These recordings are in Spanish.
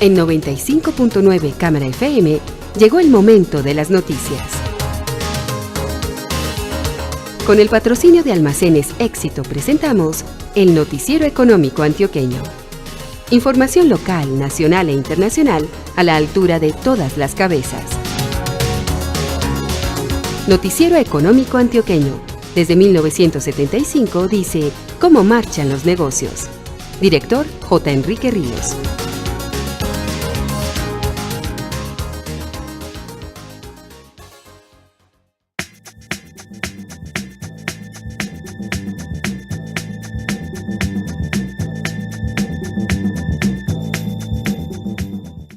En 95.9 Cámara FM llegó el momento de las noticias. Con el patrocinio de Almacenes Éxito presentamos el Noticiero Económico Antioqueño. Información local, nacional e internacional a la altura de todas las cabezas. Noticiero Económico Antioqueño. Desde 1975 dice cómo marchan los negocios. Director J. Enrique Ríos.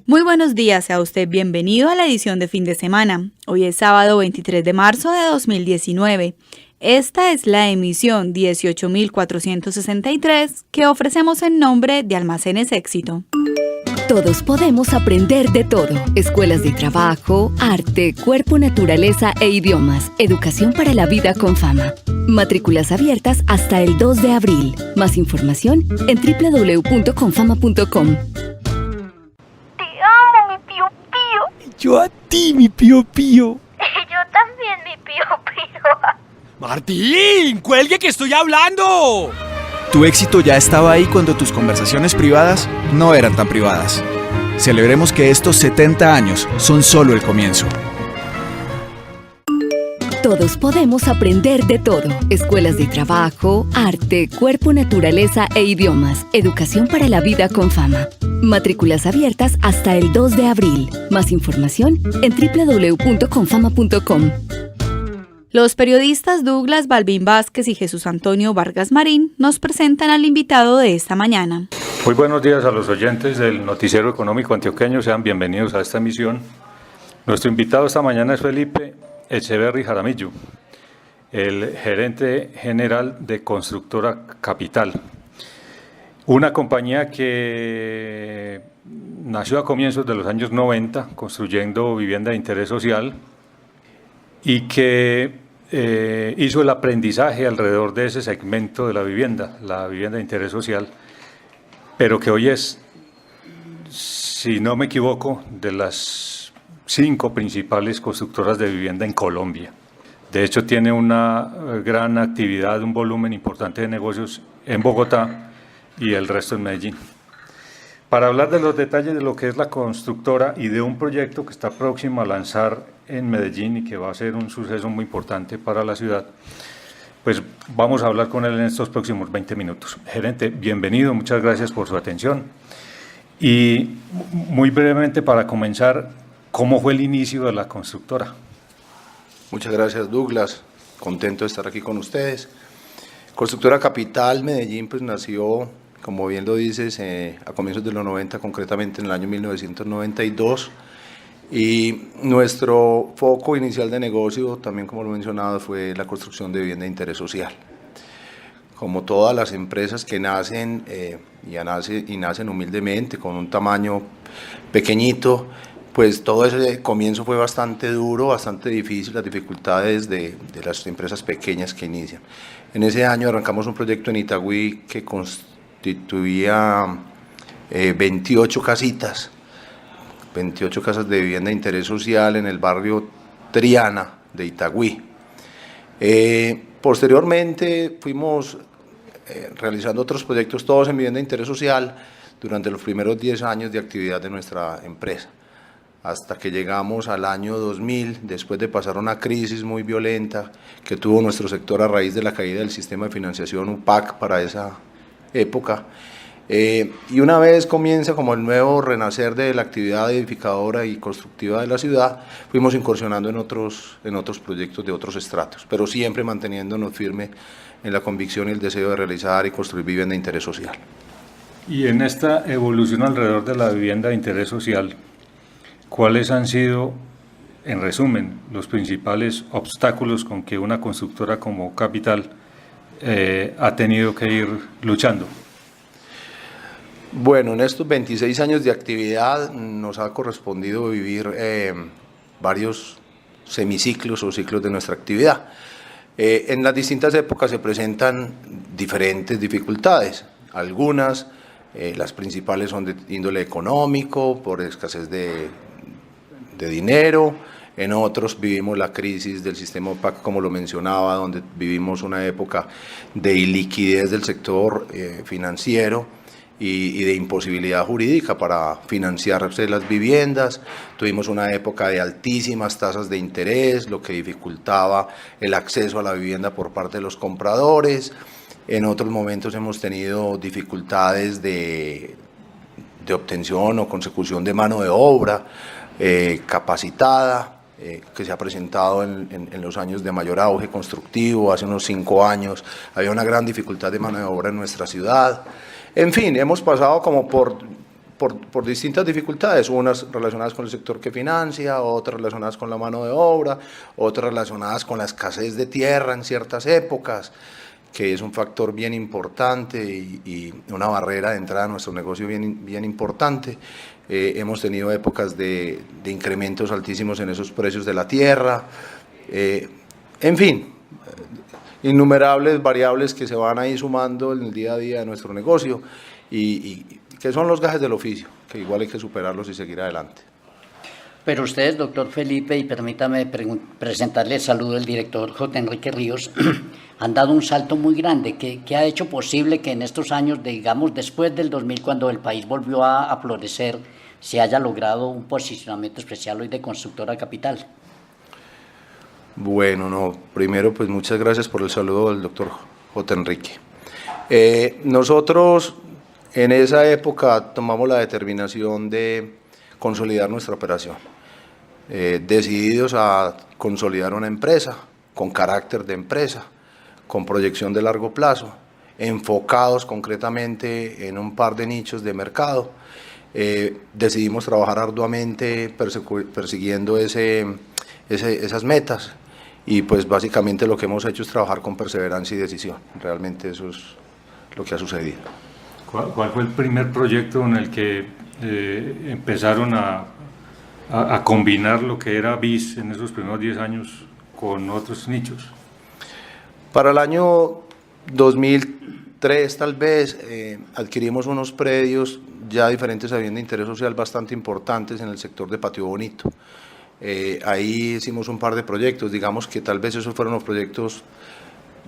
Muy buenos días, sea usted bienvenido a la edición de fin de semana. Hoy es sábado 23 de marzo de 2019. Esta es la emisión 18.463 que ofrecemos en nombre de Almacenes Éxito. Todos podemos aprender de todo. Escuelas de trabajo, arte, cuerpo, naturaleza e idiomas. Educación para la vida con fama. Matrículas abiertas hasta el 2 de abril. Más información en www.confama.com. Yo a ti, mi pío pío. Yo también, mi pío pío. ¡Martín! ¡Cuelgue que estoy hablando! Tu éxito ya estaba ahí cuando tus conversaciones privadas no eran tan privadas. Celebremos que estos 70 años son solo el comienzo. Todos podemos aprender de todo. Escuelas de trabajo, arte, cuerpo, naturaleza e idiomas. Educación para la vida con fama. Matrículas abiertas hasta el 2 de abril. Más información en www.confama.com. Los periodistas Douglas Balbín Vázquez y Jesús Antonio Vargas Marín nos presentan al invitado de esta mañana. Muy buenos días a los oyentes del Noticiero Económico Antioqueño, sean bienvenidos a esta emisión. Nuestro invitado esta mañana es Felipe Echeverry Jaramillo, el gerente general de Constructora Capital, una compañía que nació a comienzos de los años 90 construyendo vivienda de interés social y que hizo el aprendizaje alrededor de ese segmento de la vivienda de interés social, pero que hoy es, si no me equivoco, de las 5 principales constructoras de vivienda en Colombia. De hecho, tiene una gran actividad, un volumen importante de negocios en Bogotá y el resto en Medellín. Para hablar de los detalles de lo que es la constructora y de un proyecto que está próximo a lanzar en Medellín y que va a ser un suceso muy importante para la ciudad, pues vamos a hablar con él en estos próximos 20 minutos. Gerente, bienvenido, muchas gracias por su atención. Y muy brevemente para comenzar, ¿cómo fue el inicio de la constructora? Muchas gracias, Douglas. Contento de estar aquí con ustedes. Constructora Capital Medellín pues nació, como bien lo dices, a comienzos de los 90, concretamente en el año 1992. Y nuestro foco inicial de negocio, también como lo he mencionado, fue la construcción de vivienda de interés social. Como todas las empresas que nacen y nacen humildemente, con un tamaño pequeñito, pues todo ese comienzo fue bastante duro, bastante difícil, las dificultades de las empresas pequeñas que inician. En ese año arrancamos un proyecto en Itagüí que constituía 28 casitas, 28 casas de vivienda de interés social en el barrio Triana de Itagüí. Posteriormente fuimos realizando otros proyectos, todos en vivienda de interés social, durante los primeros 10 años de actividad de nuestra empresa, hasta que llegamos al año 2000, después de pasar una crisis muy violenta que tuvo nuestro sector a raíz de la caída del sistema de financiación UPAC para esa época. Y una vez comienza como el nuevo renacer de la actividad edificadora y constructiva de la ciudad, fuimos incursionando en otros proyectos de otros estratos, pero siempre manteniéndonos firme en la convicción y el deseo de realizar y construir vivienda de interés social. Y en esta evolución alrededor de la vivienda de interés social, ¿cuáles han sido, en resumen, los principales obstáculos con que una constructora como Capital ha tenido que ir luchando? Bueno, en estos 26 años de actividad nos ha correspondido vivir varios semiciclos o ciclos de nuestra actividad. En las distintas épocas se presentan diferentes dificultades, algunas Las principales son de índole económico, por escasez de dinero. En otros vivimos la crisis del sistema opaco, como lo mencionaba, donde vivimos una época de iliquidez del sector financiero y de imposibilidad jurídica para financiarse las viviendas. Tuvimos una época de altísimas tasas de interés, lo que dificultaba el acceso a la vivienda por parte de los compradores. En otros momentos hemos tenido dificultades de obtención o consecución de mano de obra capacitada, que se ha presentado en los años de mayor auge constructivo. Hace unos 5 años había una gran dificultad de mano de obra en nuestra ciudad. En fin, hemos pasado como por distintas dificultades, unas relacionadas con el sector que financia, otras relacionadas con la mano de obra, otras relacionadas con la escasez de tierra en ciertas épocas, que es un factor bien importante y una barrera de entrada a nuestro negocio bien importante. Hemos tenido épocas de incrementos altísimos en esos precios de la tierra. En fin, innumerables variables que se van ahí sumando en el día a día de nuestro negocio y que son los gajes del oficio, que igual hay que superarlos y seguir adelante. Pero ustedes, doctor Felipe, y permítame presentarle el saludo del director J. Enrique Ríos, han dado un salto muy grande que ha hecho posible que en estos años, digamos después del 2000, cuando el país volvió a florecer, se haya logrado un posicionamiento especial hoy de Constructora Capital. Bueno, primero pues muchas gracias por el saludo del doctor J. Enrique. Nosotros en esa época tomamos la determinación de consolidar nuestra operación, decididos a consolidar una empresa con carácter de empresa, con proyección de largo plazo, enfocados concretamente en un par de nichos de mercado. Decidimos trabajar arduamente persiguiendo esas metas y pues básicamente lo que hemos hecho es trabajar con perseverancia y decisión. Realmente eso es lo que ha sucedido. ¿Cuál fue el primer proyecto en el que empezaron a combinar lo que era BIS en esos primeros 10 años con otros nichos? Para el año 2003 tal vez adquirimos unos predios ya diferentes a bien de interés social bastante importantes en el sector de Patio Bonito. Ahí hicimos un par de proyectos, digamos que tal vez esos fueron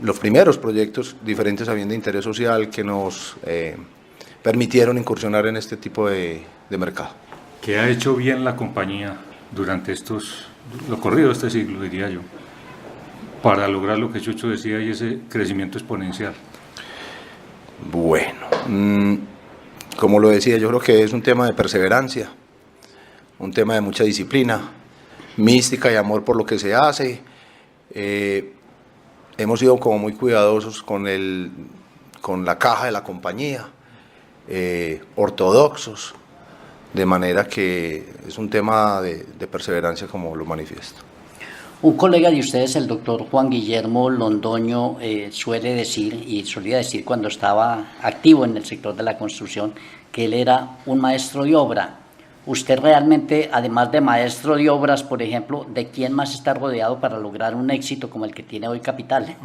los primeros proyectos diferentes a bien de interés social que nos permitieron incursionar en este tipo de mercado. ¿Qué ha hecho bien la compañía durante lo corrido de este siglo, diría yo, para lograr lo que Chucho decía y ese crecimiento exponencial? Bueno, como lo decía, yo creo que es un tema de perseverancia, un tema de mucha disciplina, mística y amor por lo que se hace. Hemos sido como muy cuidadosos con la caja de la compañía, ortodoxos, de manera que es un tema de perseverancia como lo manifiesto. Un colega de ustedes, el doctor Juan Guillermo Londoño, suele decir, y solía decir cuando estaba activo en el sector de la construcción, que él era un maestro de obra. Usted realmente, además de maestro de obras, por ejemplo, ¿de quién más está rodeado para lograr un éxito como el que tiene hoy Capital?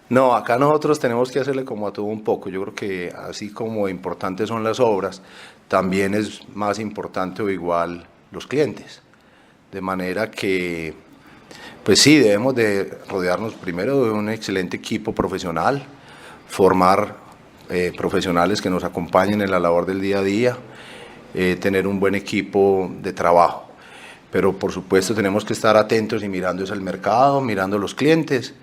No, acá nosotros tenemos que hacerle como a todo un poco. Yo creo que así como importantes son las obras, también es más importante o igual los clientes. De manera que, pues sí, debemos de rodearnos primero de un excelente equipo profesional, formar profesionales que nos acompañen en la labor del día a día, tener un buen equipo de trabajo. Pero por supuesto tenemos que estar atentos y mirando el mercado, mirando los clientes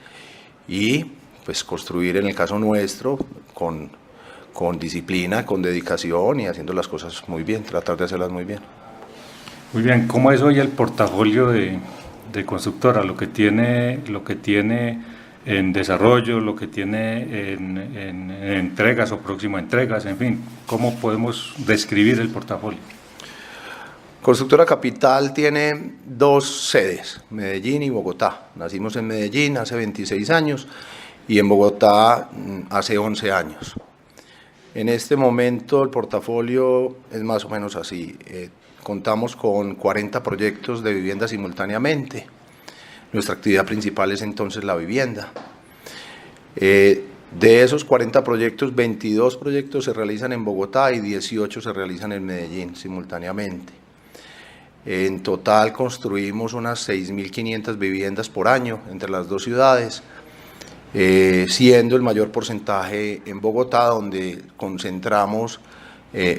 y pues construir en el caso nuestro con disciplina, con dedicación y haciendo las cosas muy bien, tratar de hacerlas muy bien. Muy bien, ¿cómo es hoy el portafolio de Constructora? Lo que tiene en desarrollo, lo que tiene en entregas o próximo a entregas, en fin, ¿cómo podemos describir el portafolio? Constructora Capital tiene 2 sedes, Medellín y Bogotá. Nacimos en Medellín hace 26 años y en Bogotá hace 11 años. En este momento el portafolio es más o menos así. Contamos con 40 proyectos de vivienda simultáneamente. Nuestra actividad principal es entonces la vivienda. De esos 40 proyectos, 22 proyectos se realizan en Bogotá y 18 se realizan en Medellín simultáneamente. En total construimos unas 6.500 viviendas por año entre las dos ciudades, siendo el mayor porcentaje en Bogotá, donde concentramos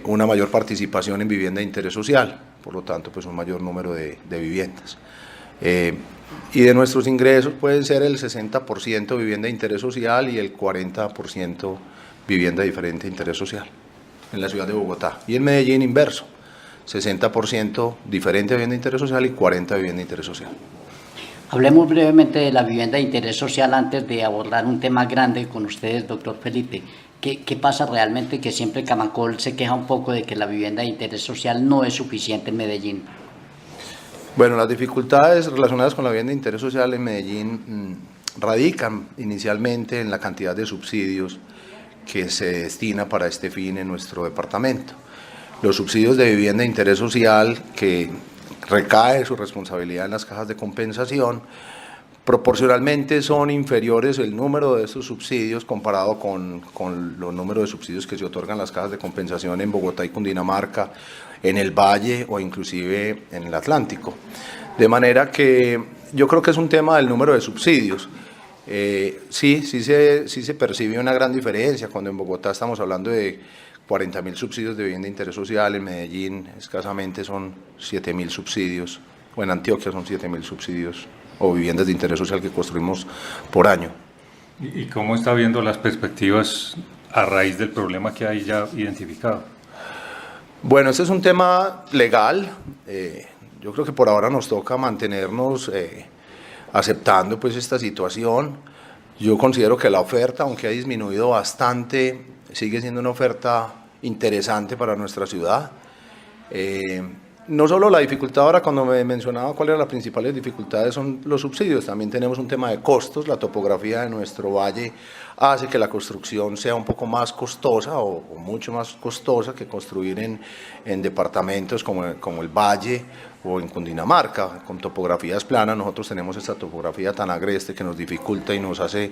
una mayor participación en vivienda de interés social, por lo tanto pues un mayor número de viviendas. Y de nuestros ingresos pueden ser el 60% vivienda de interés social y el 40% vivienda diferente de interés social en la ciudad de Bogotá. Y en Medellín inverso, 60% diferente vivienda de interés social y 40% vivienda de interés social. Hablemos brevemente de la vivienda de interés social antes de abordar un tema grande con ustedes, doctor Felipe. ¿Qué pasa realmente? Que siempre Camacol se queja un poco de que la vivienda de interés social no es suficiente en Medellín. Bueno, las dificultades relacionadas con la vivienda de interés social en Medellín radican inicialmente en la cantidad de subsidios que se destina para este fin en nuestro departamento. Los subsidios de vivienda de interés social, que recae su responsabilidad en las cajas de compensación, proporcionalmente son inferiores el número de estos subsidios comparado con los números de subsidios que se otorgan las cajas de compensación en Bogotá y Cundinamarca, en el Valle o inclusive en el Atlántico. De manera que yo creo que es un tema del número de subsidios. Sí se percibe una gran diferencia cuando en Bogotá estamos hablando de 40.000 subsidios de vivienda de interés social, en Medellín escasamente son 7.000 subsidios, o en Antioquia son 7.000 subsidios o viviendas de interés social que construimos por año. ¿Y cómo está viendo las perspectivas a raíz del problema que hay ya identificado? Bueno, este es un tema legal. Yo creo que por ahora nos toca mantenernos aceptando pues esta situación. Yo considero que la oferta, aunque ha disminuido bastante, sigue siendo una oferta interesante para nuestra ciudad. No solo la dificultad, ahora cuando me mencionaba cuáles eran las principales dificultades son los subsidios, también tenemos un tema de costos. La topografía de nuestro valle hace que la construcción sea un poco más costosa o mucho más costosa que construir en departamentos como el Valle o en Cundinamarca, con topografías planas. Nosotros tenemos esta topografía tan agreste que nos dificulta y nos hace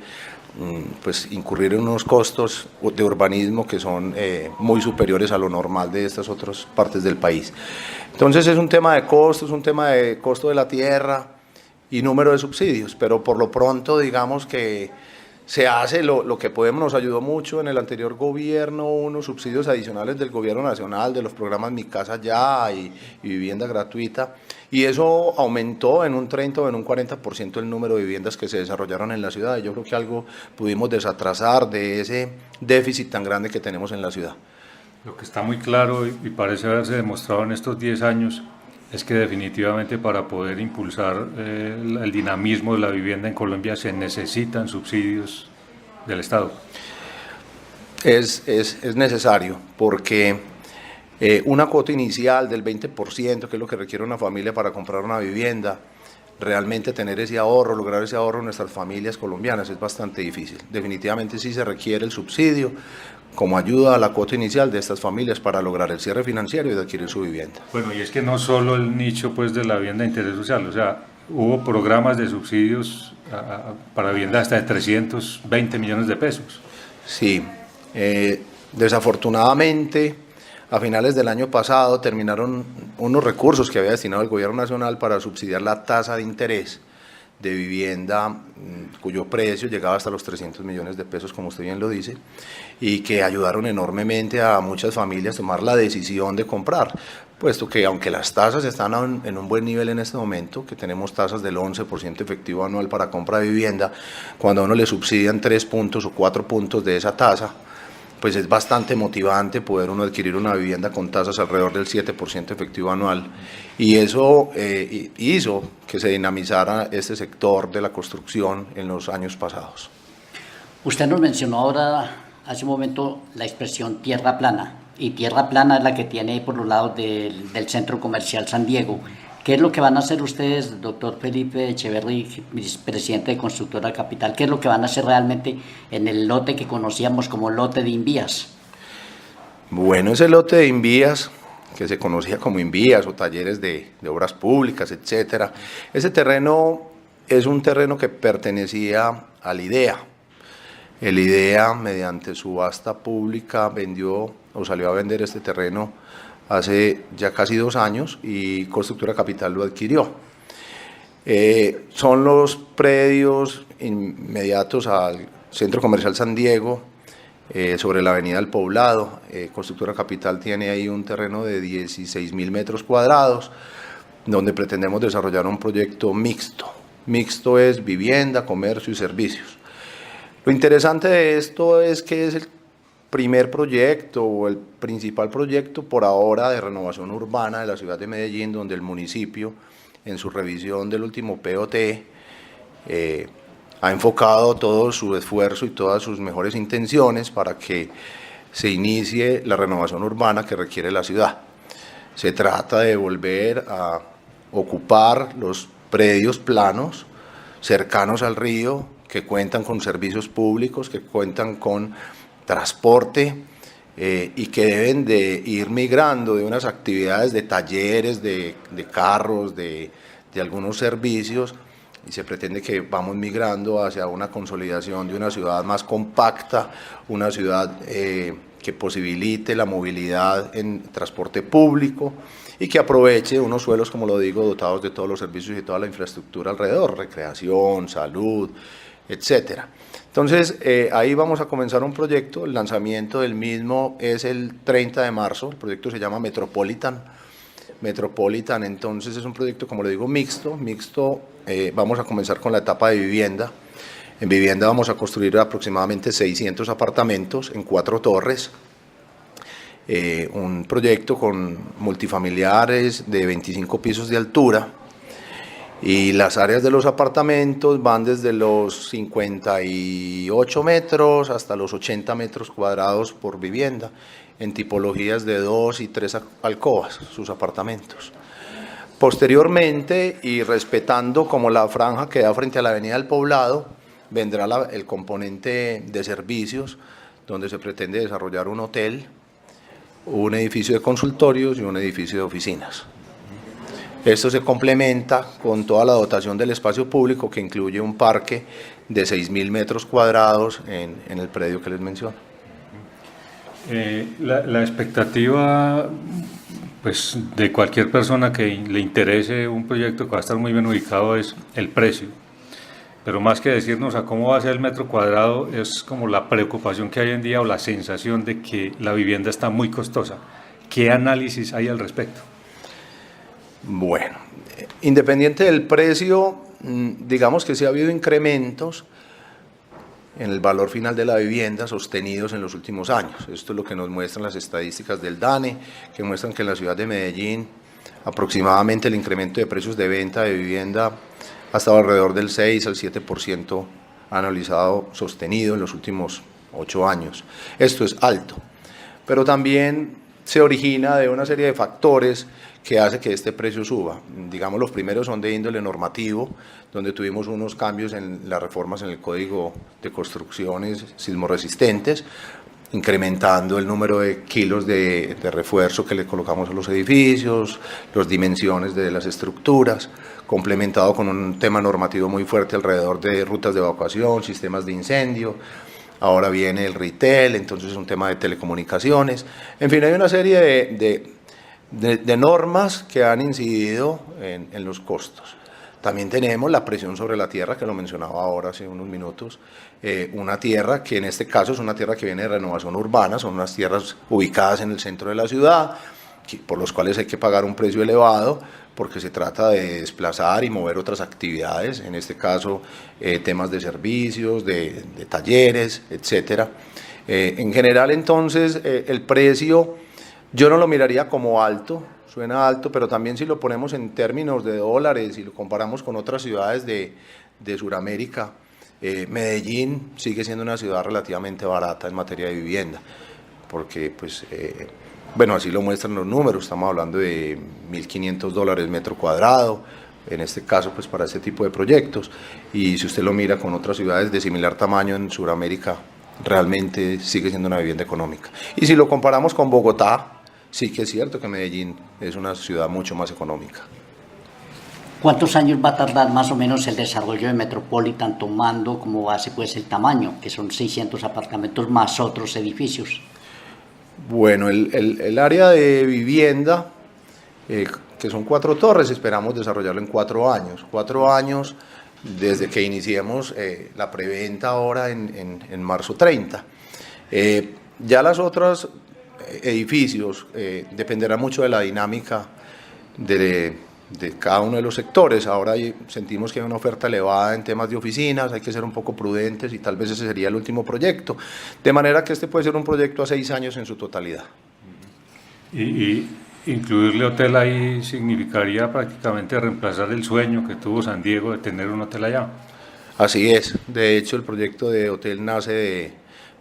pues incurrir en unos costos de urbanismo que son muy superiores a lo normal de estas otras partes del país. Entonces es un tema de costos, un tema de costo de la tierra y número de subsidios, pero por lo pronto digamos que se hace lo que podemos. Nos ayudó mucho en el anterior gobierno unos subsidios adicionales del gobierno nacional, de los programas Mi Casa Ya y Vivienda Gratuita, y eso aumentó en un 30 o en un 40% el número de viviendas que se desarrollaron en la ciudad. Y yo creo que algo pudimos desatrasar de ese déficit tan grande que tenemos en la ciudad. Lo que está muy claro y parece haberse demostrado en estos 10 años es que definitivamente para poder impulsar el dinamismo de la vivienda en Colombia se necesitan subsidios del Estado. Es necesario porque una cuota inicial del 20%, que es lo que requiere una familia para comprar una vivienda, realmente tener ese ahorro, lograr ese ahorro en nuestras familias colombianas es bastante difícil. Definitivamente sí se requiere el subsidio como ayuda a la cuota inicial de estas familias para lograr el cierre financiero y de adquirir su vivienda. Bueno, y es que no solo el nicho pues de la vivienda de interés social, o sea, hubo programas de subsidios para vivienda hasta de 320 millones de pesos. Sí, desafortunadamente a finales del año pasado terminaron unos recursos que había destinado el gobierno nacional para subsidiar la tasa de interés de vivienda cuyo precio llegaba hasta los 300 millones de pesos, como usted bien lo dice, y que ayudaron enormemente a muchas familias a tomar la decisión de comprar, puesto que aunque las tasas están en un buen nivel en este momento, que tenemos tasas del 11% efectivo anual para compra de vivienda, cuando a uno le subsidian 3 puntos o 4 puntos de esa tasa, pues es bastante motivante poder uno adquirir una vivienda con tasas alrededor del 7% efectivo anual, y eso hizo que se dinamizara este sector de la construcción en los años pasados. Usted nos mencionó ahora, hace un momento, la expresión tierra plana, y tierra plana es la que tiene por los lados del Centro Comercial San Diego. ¿Qué es lo que van a hacer ustedes, doctor Felipe Echeverry, presidente de Constructora Capital? ¿Qué es lo que van a hacer realmente en el lote que conocíamos como lote de Invías? Bueno, ese lote de Invías, que se conocía como Invías o talleres de obras públicas, etcétera, ese terreno es un terreno que pertenecía a la IDEA. El IDEA, mediante subasta pública, vendió o salió a vender este terreno hace ya casi 2 años y Constructora Capital lo adquirió. Son los predios inmediatos al Centro Comercial San Diego, sobre la Avenida del Poblado. Constructora Capital tiene ahí un terreno de 16.000 metros cuadrados, donde pretendemos desarrollar un proyecto mixto. Mixto es vivienda, comercio y servicios. Lo interesante de esto es que es el primer proyecto o el principal proyecto por ahora de renovación urbana de la ciudad de Medellín, donde el municipio, en su revisión del último POT, ha enfocado todo su esfuerzo y todas sus mejores intenciones para que se inicie la renovación urbana que requiere la ciudad. Se trata de volver a ocupar los predios planos cercanos al río, que cuentan con servicios públicos, que cuentan con transporte y que deben de ir migrando de unas actividades de talleres, de carros, de algunos servicios, y se pretende que vamos migrando hacia una consolidación de una ciudad más compacta, una ciudad que posibilite la movilidad en transporte público y que aproveche unos suelos, como lo digo, dotados de todos los servicios y toda la infraestructura alrededor, recreación, salud, etcétera. Entonces, ahí vamos a comenzar un proyecto. El lanzamiento del mismo es el 30 de marzo, el proyecto se llama Metropolitan. Entonces es un proyecto, como le digo, mixto. Vamos a comenzar con la etapa de vivienda. En vivienda vamos a construir aproximadamente 600 apartamentos en 4 torres. Un proyecto con multifamiliares de 25 pisos de altura. Y las áreas de los apartamentos van desde los 58 metros hasta los 80 metros cuadrados por vivienda, en tipologías de 2 y 3 alcobas, sus apartamentos. Posteriormente, y respetando como la franja que da frente a la Avenida del Poblado, vendrá el componente de servicios, donde se pretende desarrollar un hotel, un edificio de consultorios y un edificio de oficinas. Esto se complementa con toda la dotación del espacio público, que incluye un parque de 6.000 metros cuadrados en el predio que les menciono. La expectativa, pues, de cualquier persona que le interese un proyecto que va a estar muy bien ubicado es el precio. Pero más que decirnos a cómo va a ser el metro cuadrado, es como la preocupación que hay en día o la sensación de que la vivienda está muy costosa. ¿Qué análisis hay al respecto? Bueno, independiente del precio, digamos que sí ha habido incrementos en el valor final de la vivienda sostenidos en los últimos años. Esto es lo que nos muestran las estadísticas del DANE, que muestran que en la ciudad de Medellín aproximadamente el incremento de precios de venta de vivienda ha estado alrededor del 6 al 7% anualizado sostenido en los últimos 8 años. Esto es alto, pero también se origina de una serie de factores que hace que este precio suba. Digamos, los primeros son de índole normativo, donde tuvimos unos cambios en las reformas en el Código de Construcciones sismorresistentes, incrementando el número de kilos de refuerzo que le colocamos a los edificios, las dimensiones de las estructuras, complementado con un tema normativo muy fuerte alrededor de rutas de evacuación, sistemas de incendio. Ahora viene el retail, entonces es un tema de telecomunicaciones. En fin, hay una serie de normas que han incidido en los costos. También tenemos la presión sobre la tierra, que lo mencionaba ahora hace unos minutos, una tierra que en este caso es una tierra que viene de renovación urbana, son unas tierras ubicadas en el centro de la ciudad, por los cuales hay que pagar un precio elevado, porque se trata de desplazar y mover otras actividades, en este caso temas de servicios, de talleres, etcétera. En general, entonces, el precio yo no lo miraría como alto, suena alto, pero también si lo ponemos en términos de dólares y lo comparamos con otras ciudades de Sudamérica, Medellín sigue siendo una ciudad relativamente barata en materia de vivienda, porque pues, bueno, así lo muestran los números, estamos hablando de $1.500 metro cuadrado, en este caso pues para este tipo de proyectos, y si usted lo mira con otras ciudades de similar tamaño en Sudamérica, realmente sigue siendo una vivienda económica. Y si lo comparamos con Bogotá, sí que es cierto que Medellín es una ciudad mucho más económica. ¿Cuántos años va a tardar más o menos el desarrollo de Metropolitan tomando como base pues el tamaño, que son 600 apartamentos más otros edificios? Bueno, el área de vivienda, que son 4 torres, esperamos desarrollarlo en 4 años. 4 años desde que iniciemos la preventa ahora en marzo 30. Ya las otras edificios dependerá mucho de la dinámica de cada uno de los sectores. Ahora sentimos que hay una oferta elevada en temas de oficinas, hay que ser un poco prudentes y tal vez ese sería el último proyecto. De manera que este puede ser un proyecto a 6 años en su totalidad. Y incluirle hotel ahí significaría prácticamente reemplazar el sueño que tuvo San Diego de tener un hotel allá. Así es. De hecho, el proyecto de hotel nace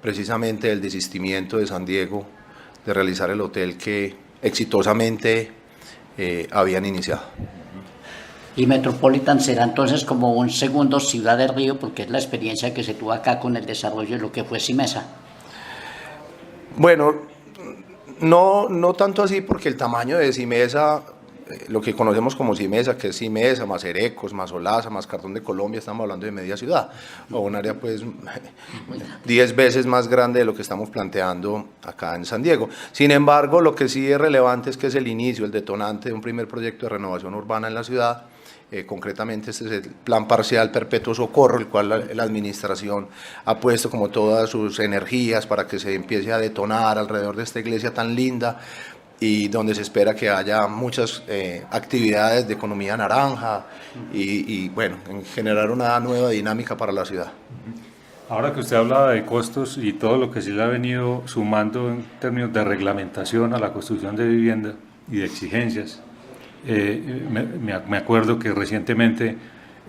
precisamente del desistimiento de San Diego de realizar el hotel que exitosamente habían iniciado. Y Metropolitan será entonces como un segundo Ciudad del Río, porque es la experiencia que se tuvo acá con el desarrollo de lo que fue Simesa. Bueno, no tanto así, porque el tamaño de Simesa, lo que conocemos como Simesa, que es Simesa, más Erecos, más Olaza, más Cartón de Colombia, estamos hablando de media ciudad, o un área pues 10 veces más grande de lo que estamos planteando acá en San Diego. Sin embargo, lo que sí es relevante es que es el inicio, el detonante de un primer proyecto de renovación urbana en la ciudad. Concretamente este es el Plan Parcial Perpetuo Socorro, el cual la administración ha puesto como todas sus energías para que se empiece a detonar alrededor de esta iglesia tan linda, y donde se espera que haya muchas actividades de economía naranja y bueno, en generar una nueva dinámica para la ciudad. Ahora que usted hablaba de costos y todo lo que se le ha venido sumando en términos de reglamentación a la construcción de vivienda y de exigencias, me acuerdo que recientemente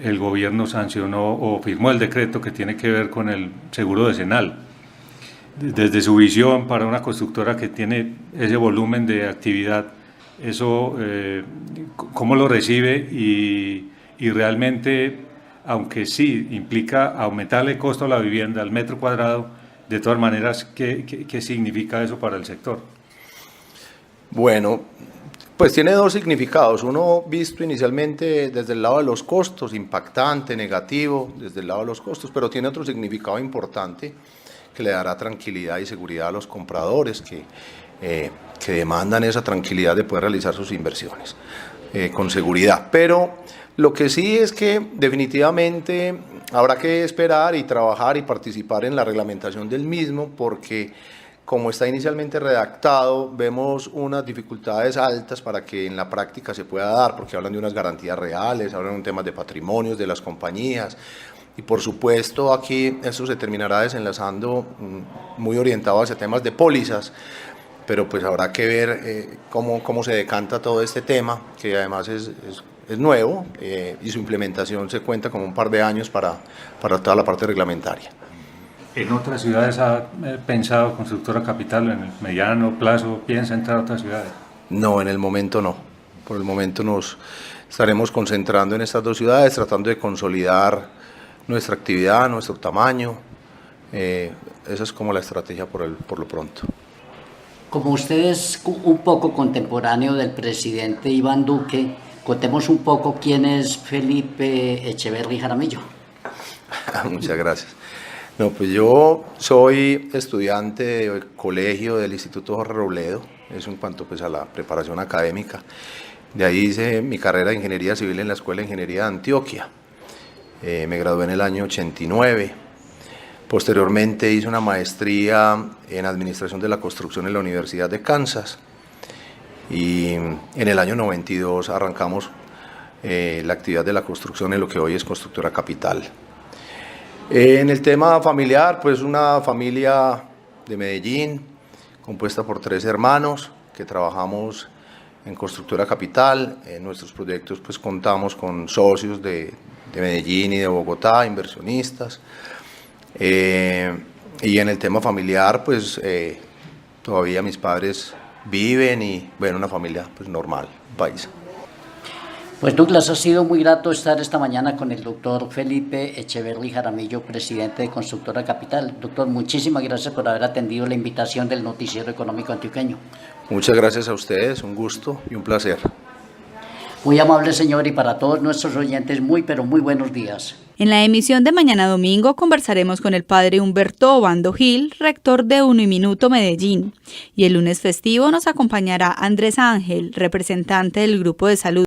el gobierno sancionó o firmó el decreto que tiene que ver con el seguro decenal. Desde su visión para una constructora que tiene ese volumen de actividad, eso, ¿cómo lo recibe? Y realmente, aunque sí implica aumentarle el costo a la vivienda, al metro cuadrado, de todas maneras, ¿qué significa eso para el sector? Bueno, pues tiene 2 significados. Uno visto inicialmente desde el lado de los costos, impactante, negativo, desde el lado de los costos, pero tiene otro significado importante que le dará tranquilidad y seguridad a los compradores que demandan esa tranquilidad de poder realizar sus inversiones con seguridad. Pero lo que sí es que definitivamente habrá que esperar y trabajar y participar en la reglamentación del mismo, porque como está inicialmente redactado, vemos unas dificultades altas para que en la práctica se pueda dar, porque hablan de unas garantías reales, hablan de temas de patrimonios de las compañías, y por supuesto aquí eso se terminará desenlazando muy orientado hacia temas de pólizas, pero pues habrá que ver cómo se decanta todo este tema, que además es nuevo, y su implementación se cuenta con un par de años para toda la parte reglamentaria. ¿En otras ciudades ha pensado Constructora Capital en el mediano plazo, piensa entrar a otras ciudades? No, en el momento no. Por el momento nos estaremos concentrando en estas 2 ciudades, tratando de consolidar nuestra actividad, nuestro tamaño. Esa es como la estrategia por lo pronto. Como usted es un poco contemporáneo del presidente Iván Duque, contemos un poco quién es Felipe Echeverry Jaramillo. Muchas gracias. No, pues yo soy estudiante de colegio del Instituto Jorge Robledo, eso en cuanto pues a la preparación académica. De ahí hice mi carrera de Ingeniería Civil en la Escuela de Ingeniería de Antioquia. Me gradué en el año 89. Posteriormente hice una maestría en Administración de la Construcción en la Universidad de Kansas. Y en el año 92 arrancamos la actividad de la construcción en lo que hoy es Constructora Capital. En el tema familiar, pues una familia de Medellín, compuesta por 3 hermanos que trabajamos en Constructora Capital. En nuestros proyectos pues contamos con socios de Medellín y de Bogotá, inversionistas. Y en el tema familiar, pues todavía mis padres viven y bueno, una familia pues normal, paisa. Pues Douglas, ha sido muy grato estar esta mañana con el doctor Felipe Echeverry Jaramillo, presidente de Constructora Capital. Doctor, muchísimas gracias por haber atendido la invitación del Noticiero Económico Antioqueño. Muchas gracias a ustedes, un gusto y un placer. Muy amable señor, y para todos nuestros oyentes, muy pero muy buenos días. En la emisión de mañana domingo conversaremos con el padre Humberto Obando Gil, rector de Uniminuto Medellín. Y el lunes festivo nos acompañará Andrés Ángel, representante del Grupo de Salud